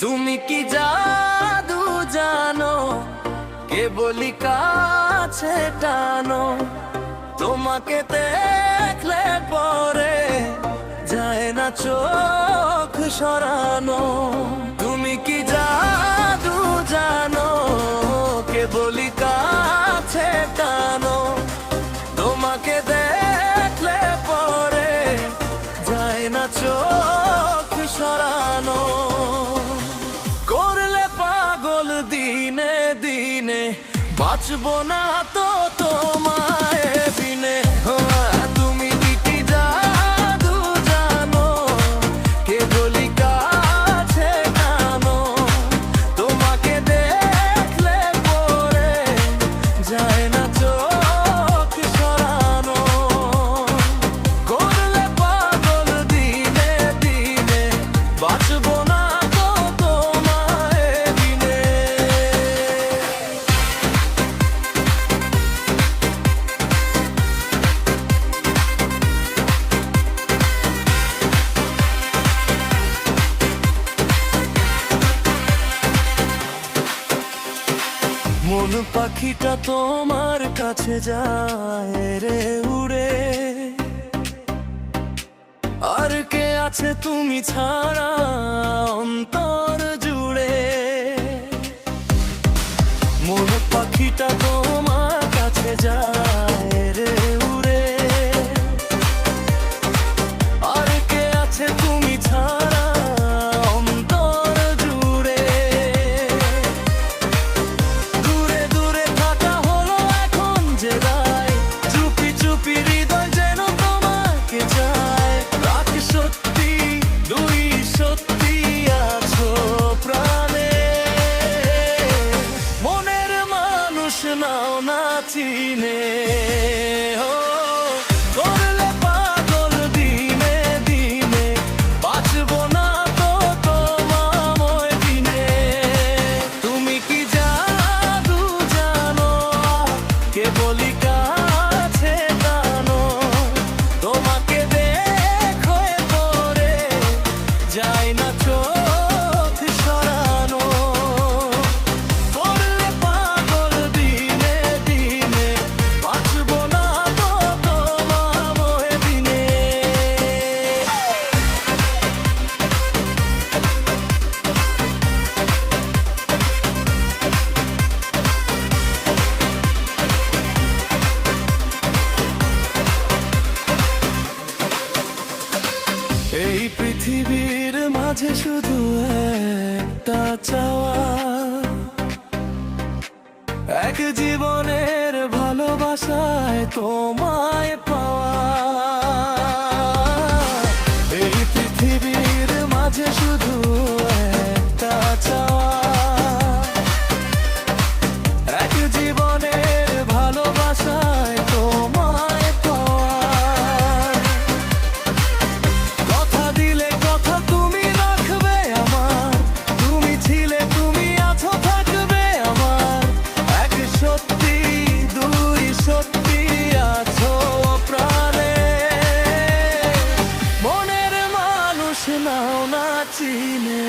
তুমি কি জাদু জানো, কেবলই কাছে টানো, তোমাকে দেখলে পরে যায় না চোখ সরানো। তুমি কি জাদু জানো, কেবলই কাছে টানো, তোমাকে দেখলে পরে যায় না চোখ সরানো। করলে পাগল দিনে দিনে, বাঁচবো না তো তোমায় বিনে। তুমি কি জাদু জানো, কেবলই কাছে টানো, তোমাকে দেখলে পরে যায় না চোখ সরানো। করলে পাগল দিনে দিনে, বাঁচবো না তো তোমায় বিনে। মন পাখিটা তোমার কাছে যায় রে উড়ে, আর কে আছে তুমি ছাড়া অন্তর জুড়ে। মন পাখিটা তোমার কাছে যায় রে উড়ে, আর কে আছে তুমি ছাড়া অন্তর জুড়ে। দূরে দূরে থাকা হলো এখন যে দায়, চুপি চুপি হৃদয় যেন তোমাকে চায়। রাখ সত্যি, দুই সত্যি আছো প্রাণে, মনের মানুষ নাও না চিনে। ও করলে পাগল দিনে দিনে, বাঁচবো না তো তোমায় বিনে। তুমি কি জাদু জানো, কেবলই কাছে টানো, তোমাকে দেখে পরে যায় না চোখ সরানো। করলে পাগল দিনে দিনে, বাঁচবো না তো তোমায় বিনে। এই পৃথিবীর মাঝে শুধু একটা চাওয়া, এক জীবনের ভালোবাসায় তোমায় পাওয়া। এই পৃথিবীর মাঝে শুধু একটা চাওয়া, এক জীবনের ভালোবাসায় তোমায় পাওয়া। কথা দিলে কথা তুমি রাখবে আমার, তুমি ছিলে তুমি আছো থাকবে আমার। এক সত্যি, দুই সত্যি আছো প্রাণে, মনের মানুষ নাও না চিনে।